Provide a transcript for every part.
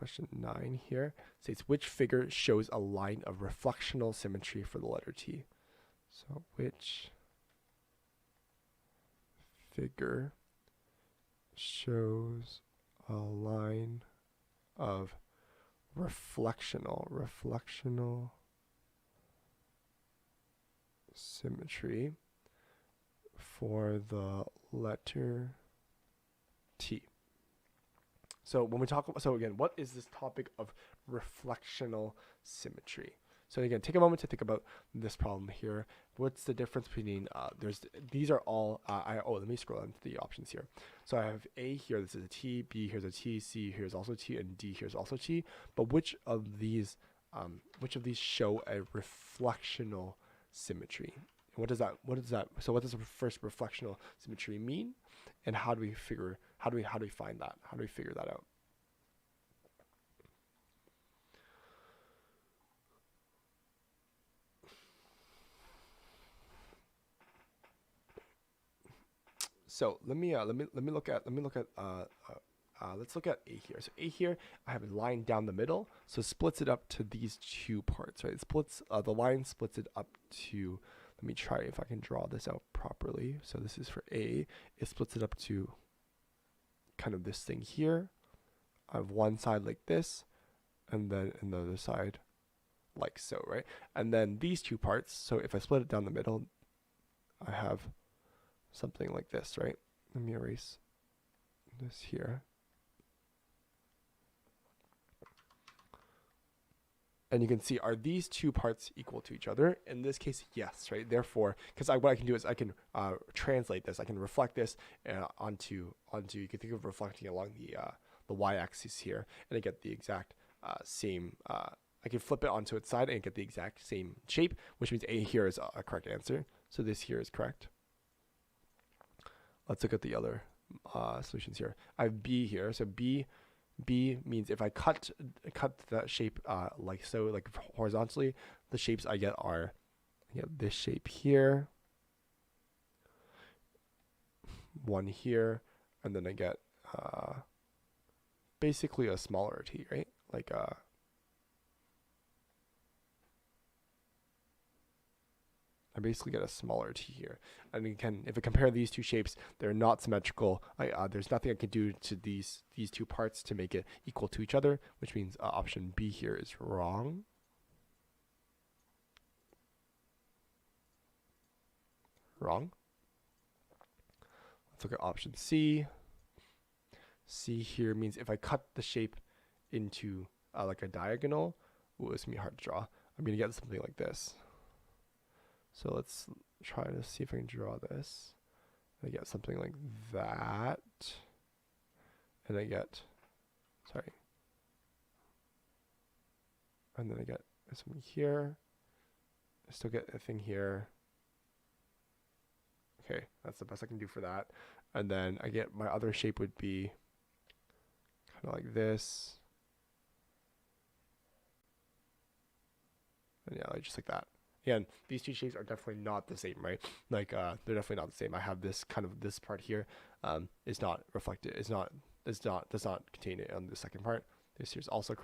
question 9 here states which figure shows a line of reflectional symmetry for the letter T. So which figure shows a line of reflectional symmetry for the letter T. So when we talk about, so again, what is this topic of reflectional symmetry? So again, take a moment to think about this problem here. What's the difference between, these are all, let me scroll into the options here. So I have A here, this is a T, B here's a T, C here's also T, and D here's also T. But which of these show a reflectional symmetry? What does that, so what does the first reflectional symmetry mean? And how do we find that? How do we figure that out? So let's look at A here. So A here, I have a line down the middle, so it splits it up to these two parts, right? It splits the line splits it up to. Let me try if I can draw this out properly. So this is for A. It splits it up to kind of this thing here. I have one side like this, and then another side like so, right? And then these two parts. So if I split it down the middle, I have something like this, right? Let me erase this here. And you can see, are these two parts equal to each other? In this case, yes, right? Therefore, because what I can do is I can translate this. I can reflect this onto. You can think of reflecting along the y-axis here, and I get the exact same. I can flip it onto its side and get the exact same shape, which means A here is a correct answer. So this here is correct. Let's look at the other solutions here. I have B here, so B means if I cut that shape like so, like horizontally, the shapes I get are this shape here, one here, and then I get basically a smaller T, right? Like I basically get a smaller T here. And again, if I compare these two shapes, they're not symmetrical. There's nothing I can do to these two parts to make it equal to each other, which means option B here is wrong. Wrong. Let's look at option C. C here means if I cut the shape into like a diagonal, it's gonna be hard to draw. I'm gonna get something like this. So let's try to see if I can draw this. I get something like that. And I get, and then I get something here. I still get a thing here. Okay, that's the best I can do for that. And then I get my other shape would be kind of like this. And yeah, just like that. Again, these two shapes are definitely not the same, right? Like they're definitely not the same. I have this this part here is not reflected. Does not contain it on the second part. This here is also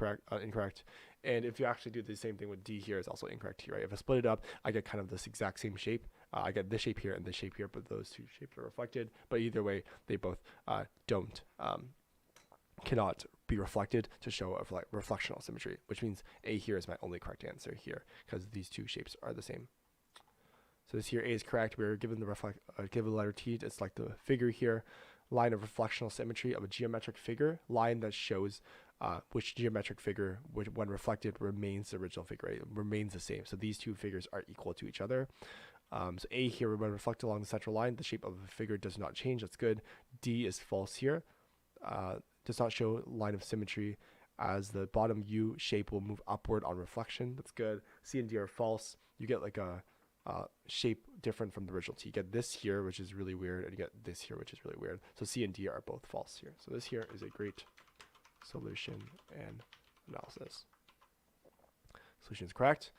incorrect. And if you actually do the same thing with D here, it's also incorrect here, right? If I split it up, I get kind of this exact same shape. I get this shape here and this shape here, but those two shapes are reflected. But either way, they both cannot be reflected to show a reflectional symmetry, which means A here is my only correct answer here because these two shapes are the same. So this here A is correct. We're given given the letter T. It's like the figure here, line of reflectional symmetry of a geometric figure, line that shows which geometric figure, when reflected, remains the original figure, right? It remains the same. So these two figures are equal to each other. So A here, when reflected along the central line, the shape of the figure does not change. That's good. D is false here. Does not show line of symmetry as the bottom U shape will move upward on reflection. That's good. C and D are false. You get like a shape different from the original T. You get this here, which is really weird, and you get this here, which is really weird. So C and D are both false here. So this here is a great solution and analysis. Solution is correct.